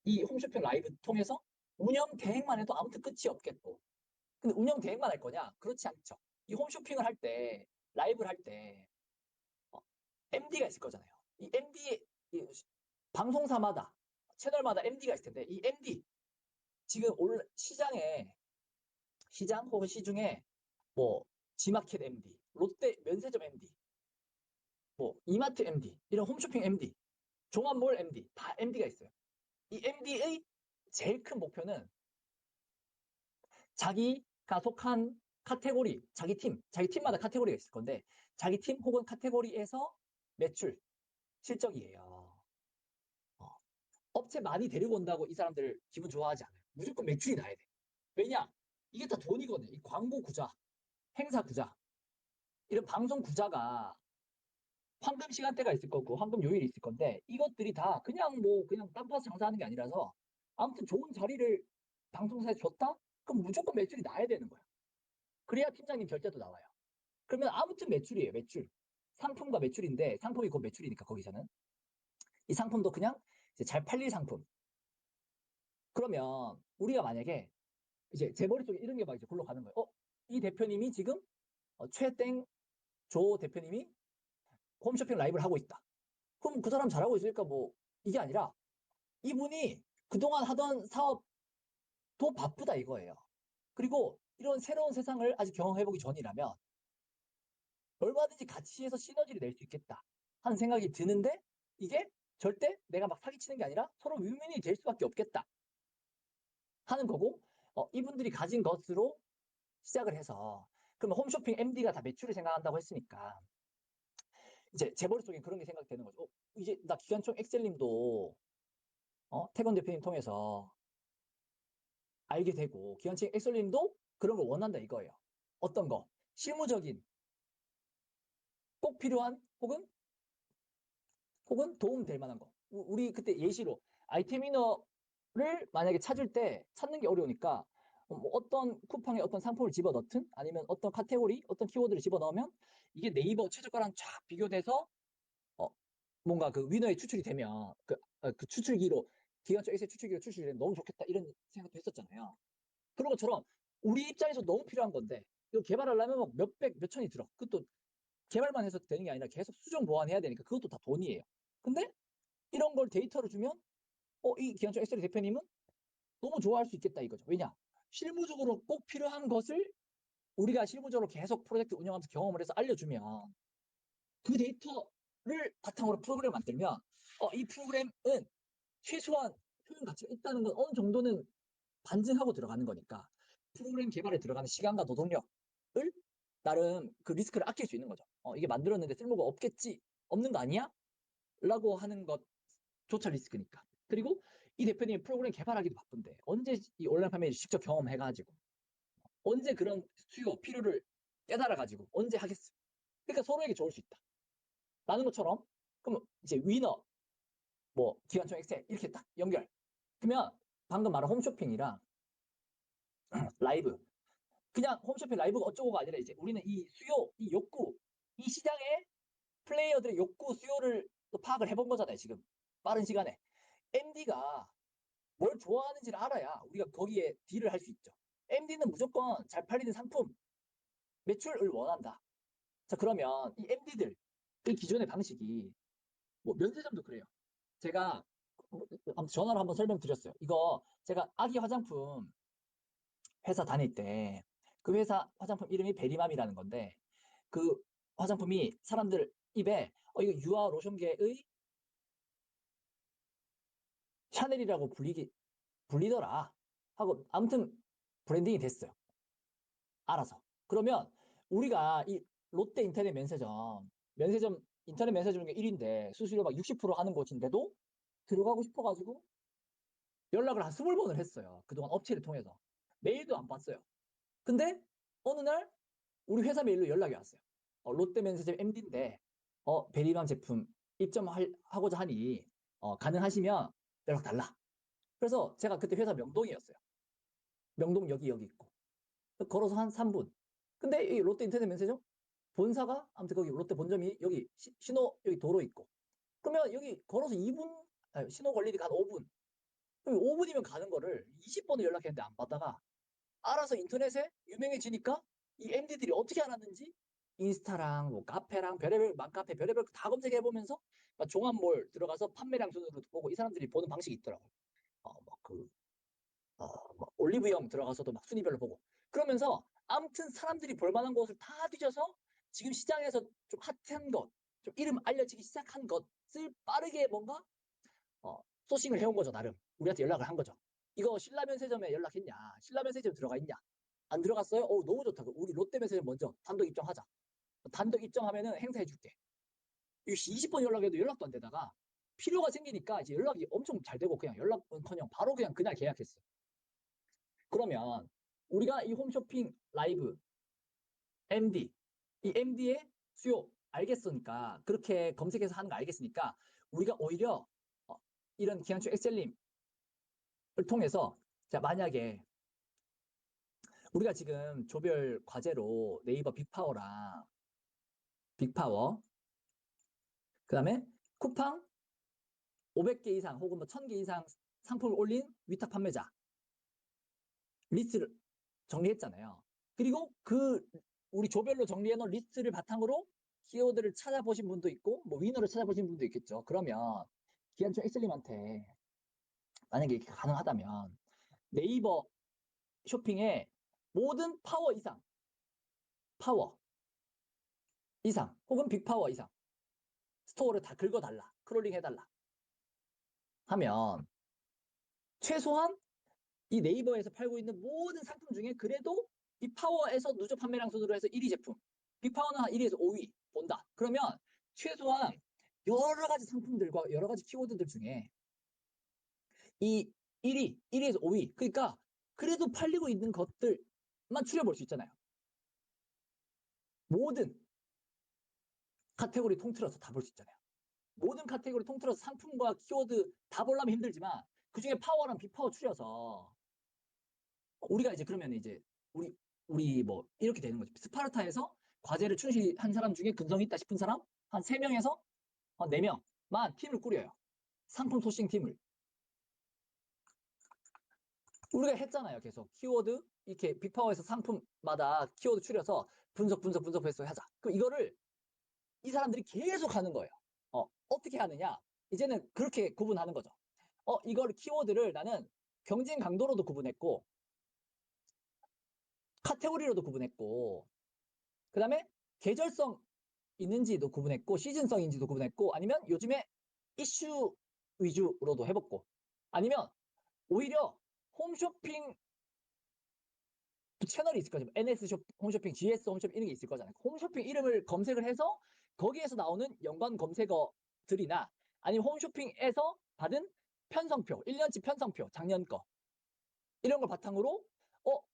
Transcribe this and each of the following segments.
이 홈쇼핑 라이브 통해서 운영 대행만 해도 아무튼 끝이 없겠고. 근데 운영 대행만 할 거냐? 그렇지 않죠. 이 홈쇼핑을 할 때, 라이브를 할 때, MD가 있을 거잖아요. 이 MD, 이 방송사마다, 채널마다 MD가 있을 텐데, 이 MD, 지금 시장 혹은 시중에, 뭐, 지마켓 MD, 롯데 면세점 MD, 뭐, 이마트 MD, 이런 홈쇼핑 MD, 종합몰 MD, 다 MD가 있어요. 이 MD의 제일 큰 목표는 자기가 속한 카테고리, 자기 팀마다 카테고리가 있을 건데, 자기 팀 혹은 카테고리에서 매출, 실적이에요. 어, 업체 많이 데리고 온다고 이 사람들 기분 좋아하지 않아요. 무조건 매출이 나야 돼. 왜냐? 이게 다 돈이거든. 이 광고 구자, 행사 구자, 이런 방송 구자가 황금 시간대가 있을 거고, 황금 요일이 있을 건데, 이것들이 다 그냥 땅 파서 장사하는 게 아니라서, 아무튼 좋은 자리를 방송사에 줬다? 그럼 무조건 매출이 나야 되는 거야. 그래야 팀장님 결제도 나와요. 그러면 아무튼 매출이에요, 매출. 상품과 매출인데, 상품이 곧 매출이니까, 거기서는. 이 상품도 그냥 이제 잘 팔릴 상품. 그러면 우리가 만약에 이제 제 머릿속에 이런 게 막 이제 굴러가는 거예요. 이 대표님이 지금 최땡 조 대표님이 홈쇼핑 라이브를 하고 있다. 그럼 그 사람 잘하고 있으니까 뭐 이게 아니라 이분이 그동안 하던 사업도 바쁘다 이거예요. 그리고 이런 새로운 세상을 아직 경험해보기 전이라면 얼마든지 같이 해서 시너지를 낼 수 있겠다 하는 생각이 드는데 이게 절대 내가 막 사기치는 게 아니라 서로 윈윈이 될 수밖에 없겠다 하는 거고 이분들이 가진 것으로 시작을 해서 그러면 홈쇼핑 MD가 다 매출을 생각한다고 했으니까 이제 제 머릿속에 그런 게 생각되는 거죠. 이제 나 기관총 엑셀님도 태권 대표님 통해서 알게 되고 기관총 엑셀님도 그런 걸 원한다 이거예요. 어떤 거? 실무적인 꼭 필요한 혹은 도움 될 만한 거. 우리 그때 예시로 아이템 이너를 만약에 찾는 게 어려우니까 뭐 어떤 쿠팡에 어떤 상품을 집어넣든 아니면 어떤 카테고리, 어떤 키워드를 집어넣으면 이게 네이버 최저가랑 쫙 비교돼서 어, 뭔가 그 위너에 추출이 되면 그 추출기로 기관총 엑셀 추출기로 추출이 되면 너무 좋겠다 이런 생각도 했었잖아요. 그런 것처럼 우리 입장에서 너무 필요한 건데 이거 개발하려면 막 몇백, 몇천이 들어. 그것도 개발만 해서 되는 게 아니라 계속 수정 보완해야 되니까 그것도 다 돈이에요. 근데 이런 걸 데이터로 주면 이 기관총 엑셀 대표님은 너무 좋아할 수 있겠다 이거죠. 왜냐? 실무적으로 꼭 필요한 것을 우리가 실무적으로 계속 프로젝트 운영하면서 경험을 해서 알려주면 그 데이터를 바탕으로 프로그램을 만들면 이 프로그램은 최소한 효용 가치가 있다는 건 어느 정도는 반증하고 들어가는 거니까 프로그램 개발에 들어가는 시간과 노동력을 나름 그 리스크를 아낄 수 있는 거죠. 이게 만들었는데 쓸모가 없겠지, 없는 거 아니야? 라고 하는 것조차 리스크니까. 그리고 이 대표님이 프로그램 개발하기도 바쁜데 언제 이 온라인 판매를 직접 경험해가지고 언제 그런 수요, 필요를 깨달아가지고 언제 하겠어. 그러니까 서로에게 좋을 수 있다. 라는 것처럼 그럼 이제 위너, 뭐 기관총 엑셀 이렇게 딱 연결. 그러면 방금 말한 홈쇼핑이랑 라이브 그냥 홈쇼핑 라이브가 어쩌고가 아니라 이제 우리는 이 수요, 이 욕구, 이 시장의 플레이어들의 욕구, 수요를 또 파악을 해본 거잖아요, 지금. 빠른 시간에. MD가 뭘 좋아하는지를 알아야 우리가 거기에 딜을 할 수 있죠. MD는 무조건 잘 팔리는 상품, 매출을 원한다. 자, 그러면 이 MD들, 이 기존의 방식이, 뭐, 면세점도 그래요. 제가, 아무튼 전화로 한번 설명드렸어요. 이거, 제가 아기 화장품 회사 다닐 때, 그 회사 화장품 이름이 베리맘이라는 건데, 그 화장품이 사람들 입에, 이거 유아 로션계의 샤넬이라고 불리더라. 하고, 아무튼 브랜딩이 됐어요. 알아서. 그러면 우리가 이 롯데 인터넷 면세점, 인터넷 면세점 중에 1위인데 수수료 막 60% 하는 곳인데도 들어가고 싶어가지고 연락을 한 20번을 했어요. 그동안 업체를 통해서. 메일도 안 봤어요. 근데 어느 날 우리 회사 메일로 연락이 왔어요. 롯데 면세점 MD인데 베리밤 제품 입점하고자 하니 가능하시면 연락 달라. 그래서 제가 그때 회사 명동이었어요. 명동 여기 있고. 걸어서 한 3분. 근데 이 롯데 인터넷 면세점 본사가 아무튼 거기 롯데 본점이 여기 신호 여기 도로 있고. 그러면 여기 걸어서 2분, 아니, 신호 걸리니까 한 5분. 5분이면 가는 거를 20번을 연락했는데 안 받다가 알아서 인터넷에 유명해지니까 이 MD들이 어떻게 알았는지 인스타랑 뭐 카페랑 별의별 맘카페 별의별 다 검색해보면서 종합몰 들어가서 판매량 순으로 보고 이 사람들이 보는 방식이 있더라고요. 올리브영 들어가서도 막 순위별로 보고 그러면서 아무튼 사람들이 볼만한 곳을 다 뒤져서 지금 시장에서 좀 핫한 것, 좀 이름 알려지기 시작한 것을 빠르게 뭔가 소싱을 해온 거죠. 나름 우리한테 연락을 한 거죠. 이거 신라면세점에 연락했냐? 신라면세점 들어가 있냐? 안 들어갔어요? 너무 좋다. 우리 롯데면세점 먼저 단독 입점하자. 단독 입점하면은 행사해줄게. 20번 연락해도 연락도 안 되다가 필요가 생기니까 이제 연락이 엄청 잘 되고 그냥 연락은커녕 바로 그냥 그날 계약했어요. 그러면 우리가 이 홈쇼핑 라이브 MD 이 MD의 수요 알겠으니까 그렇게 검색해서 하는 거 알겠으니까 우리가 오히려 이런 기관총 엑셀림을 통해서 자 만약에 우리가 지금 조별 과제로 네이버 빅파워랑 빅파워 그 다음에 쿠팡 500개 이상 혹은 뭐 1000개 이상 상품을 올린 위탁 판매자 리스트를 정리했잖아요. 그리고 그 우리 조별로 정리해놓은 리스트를 바탕으로 키워드를 찾아보신 분도 있고 뭐 위너를 찾아보신 분도 있겠죠. 그러면 기관총 엑셀님한테 만약에 이렇게 가능하다면 네이버 쇼핑에 모든 파워 이상 혹은 빅파워 이상 스토어를 다 긁어달라. 크롤링 해달라. 하면 최소한 이 네이버에서 팔고 있는 모든 상품 중에 그래도 이 파워에서 누적 판매량 순으로 해서 1위 제품, 빅파워는 한 1위에서 5위 본다. 그러면 최소한 여러 가지 상품들과 여러 가지 키워드들 중에 이 1위에서 5위, 그러니까 그래도 팔리고 있는 것들만 추려볼 수 있잖아요. 모든 카테고리 통틀어서 다 볼 수 있잖아요. 모든 카테고리 통틀어서 상품과 키워드 다 보려면 힘들지만 그 중에 파워랑 빅파워 추려서 우리가 이제 그러면 이제 우리 뭐 이렇게 되는 거죠. 스파르타에서 과제를 충실히 한 사람 중에 근성이 있다 싶은 사람 한 3명에서 한 4명만 팀을 꾸려요. 상품 소싱 팀을. 우리가 했잖아요. 계속 키워드 이렇게 빅파워에서 상품마다 키워드 추려서 분석해서 하자. 그럼 이거를 이 사람들이 계속 하는 거예요. 어떻게 하느냐? 이제는 그렇게 구분하는 거죠. 이걸 키워드를 나는 경쟁 강도로도 구분했고 카테고리로도 구분했고 그 다음에 계절성 있는지도 구분했고 시즌성인지도 구분했고 아니면 요즘에 이슈 위주로도 해봤고 아니면 오히려 홈쇼핑 채널이 있을 거죠. NS 홈쇼핑, GS 홈쇼핑 이런 게 있을 거잖아요. 홈쇼핑 이름을 검색을 해서 거기에서 나오는 연관 검색어들이나 아니면 홈쇼핑에서 받은 편성표, 1년치 편성표, 작년 거 이런 걸 바탕으로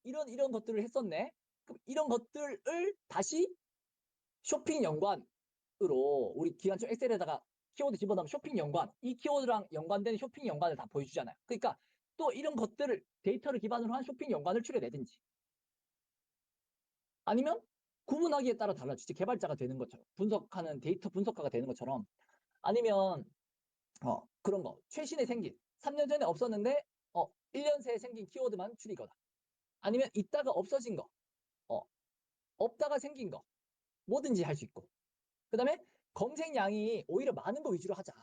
이런 것들을 했었네. 그럼 이런 것들을 다시 쇼핑 연관으로 우리 기관총 엑셀에다가 키워드 집어넣으면 쇼핑 연관, 이 키워드랑 연관된 쇼핑 연관을 다 보여주잖아요. 그러니까 또 이런 것들을 데이터를 기반으로 한 쇼핑 연관을 추려내든지 아니면 구분하기에 따라 달라지지. 개발자가 되는 것처럼 분석하는 데이터 분석가가 되는 것처럼 아니면 그런 거 최신에 생긴 3년 전에 없었는데 1년 새에 생긴 키워드만 추리거나 아니면 있다가 없어진 거 없다가 생긴 거 뭐든지 할 수 있고 그 다음에 검색량이 오히려 많은 거 위주로 하자.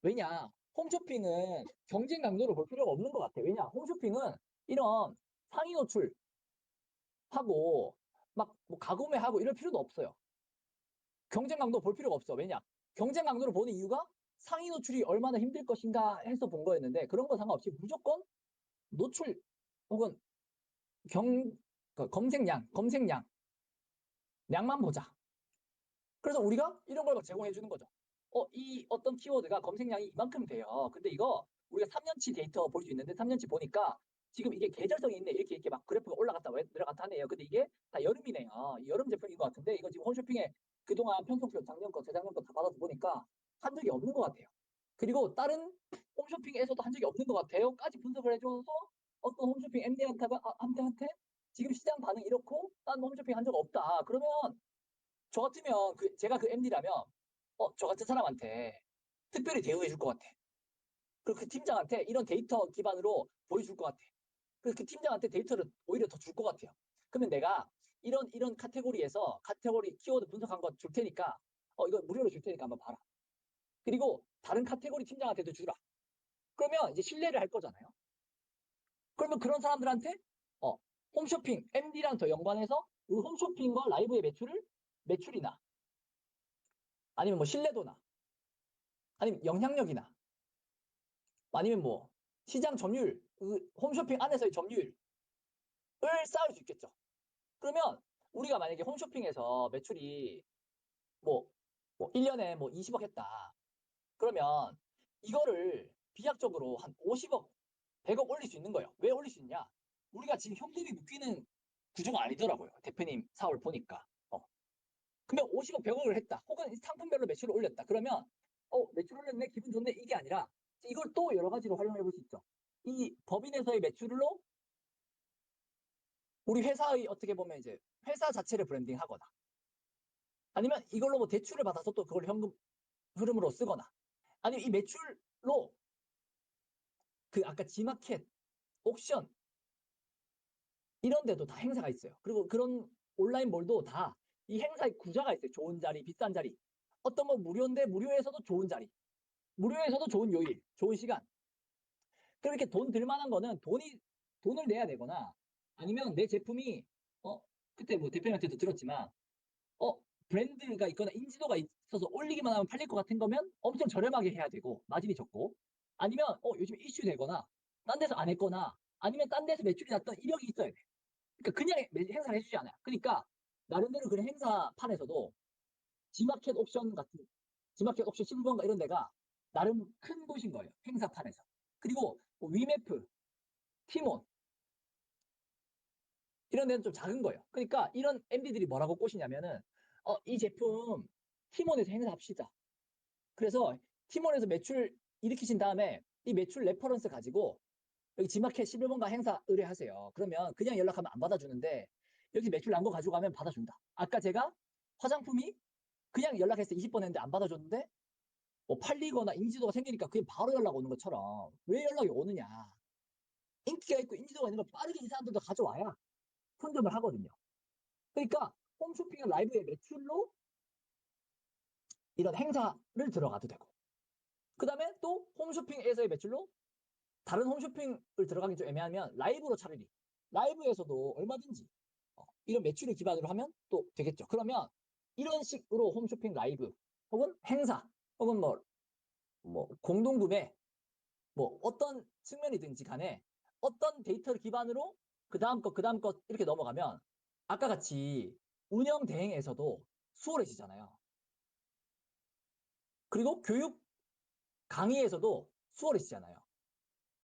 왜냐 홈쇼핑은 경쟁 강도를 볼 필요가 없는 것 같아. 왜냐 홈쇼핑은 이런 상위 노출하고 막뭐 가구매하고 이럴 필요도 없어요. 경쟁 강도 볼 필요가 없어. 왜냐 경쟁 강도를 보는 이유가 상위 노출이 얼마나 힘들 것인가 해서 본 거였는데 그런 거 상관없이 무조건 노출 혹은 경 검색량만 보자. 그래서 우리가 이런 걸 제공해 주는 거죠. 이 어떤 키워드가 검색량이 이만큼 돼요. 근데 이거 우리가 3년치 데이터 볼 수 있는데 3년치 보니까 지금 이게 계절성이 있네. 이렇게 막 그래프가 올라갔다 내려갔다 하네요. 근데 이게 다 여름이네요. 여름 제품인 것 같은데 이거 지금 홈쇼핑에 그동안 편성표 작년 거, 재작년 거 다 받아서 보니까 한 적이 없는 것 같아요. 그리고 다른 홈쇼핑에서도 한 적이 없는 것 같아요.까지 분석을 해줘서 어떤 홈쇼핑 MD한테 지금 시장 반응 이렇고 난 홈쇼핑 한 적 없다. 그러면 저 같으면 제가 그 MD라면 저 같은 사람한테 특별히 대우해 줄 것 같아. 그리고 그 팀장한테 이런 데이터 기반으로 보여줄 것 같아. 그래서 그 팀장한테 데이터를 오히려 더 줄 것 같아요. 그러면 내가 이런 카테고리에서 카테고리 키워드 분석한 거 줄 테니까 이거 무료로 줄 테니까 한번 봐라. 그리고 다른 카테고리 팀장한테도 주라. 그러면 이제 신뢰를 할 거잖아요. 그러면 그런 사람들한테 홈쇼핑 MD랑 더 연관해서 그 홈쇼핑과 라이브의 매출이나 아니면 뭐 신뢰도나 아니면 영향력이나 아니면 뭐 시장 점유율, 그 홈쇼핑 안에서의 점유율을 쌓을 수 있겠죠. 그러면 우리가 만약에 홈쇼핑에서 매출이 뭐 1년에 뭐 20억 했다. 그러면 이거를 비약적으로 한 50억, 100억 올릴 수 있는 거예요. 왜 올릴 수 있냐? 우리가 지금 현금이 묶이는 구조가 아니더라고요. 대표님 사업을 보니까. 그러면 50억, 100억을 했다. 혹은 상품별로 매출을 올렸다. 그러면 매출 올렸네, 기분 좋네, 이게 아니라 이걸 또 여러 가지로 활용해 볼 수 있죠. 이 법인에서의 매출로 우리 회사의 어떻게 보면 이제 회사 자체를 브랜딩하거나 아니면 이걸로 뭐 대출을 받아서 또 그걸 현금 흐름으로 쓰거나 아니면 이 매출로 그 아까 지마켓, 옥션 이런 데도 다 행사가 있어요. 그리고 그런 온라인 몰도 다 이 행사의 구조가 있어요. 좋은 자리, 비싼 자리. 어떤 거 무료인데 무료에서도 좋은 자리. 무료에서도 좋은 요일, 좋은 시간. 그렇게 돈 들만한 거는 돈을 내야 되거나 아니면 내 제품이 그때 뭐 대표님한테도 들었지만 브랜드가 있거나 인지도가 있어서 올리기만 하면 팔릴 것 같은 거면 엄청 저렴하게 해야 되고 마진이 적고 아니면 요즘 이슈 되거나 딴 데서 안 했거나 아니면 딴 데서 매출이 났던 이력이 있어야 돼. 그러니까 그냥 행사를 해주지 않아요. 그러니까 나름대로 그런 행사판에서도 지마켓 옵션 같은 지마켓 옵션 실버인가 이런 데가 나름 큰 곳인 거예요. 행사판에서. 그리고 뭐 위메프, 티몬 이런 데는 좀 작은 거예요. 그러니까 이런 MD들이 뭐라고 꼬시냐면은 이 제품 티몬에서 행사합시다. 그래서 팀원에서 매출 일으키신 다음에 이 매출 레퍼런스 가지고 여기 지마켓 11번가 행사 의뢰하세요. 그러면 그냥 연락하면 안 받아주는데 여기 매출 난 거 가지고 가면 받아준다. 아까 제가 화장품이 그냥 연락했을 때 20번 했는데 안 받아줬는데 뭐 팔리거나 인지도가 생기니까 그게 바로 연락 오는 것처럼 왜 연락이 오느냐. 인기가 있고 인지도가 있는 걸 빠르게 이 사람들도 가져와야 선점을 하거든요. 그러니까 홈쇼핑과 라이브의 매출로 이런 행사를 들어가도 되고 그 다음에 또 홈쇼핑에서의 매출로 다른 홈쇼핑을 들어가기 좀 애매하면 라이브로 차라리 라이브에서도 얼마든지 이런 매출을 기반으로 하면 또 되겠죠. 그러면 이런 식으로 홈쇼핑 라이브 혹은 행사 혹은 뭐 공동구매 뭐 어떤 측면이든지 간에 어떤 데이터를 기반으로 그 다음 것 그 다음 것 이렇게 넘어가면 아까 같이 운영 대행에서도 수월해지잖아요. 그리고 교육 강의에서도 수월해지잖아요.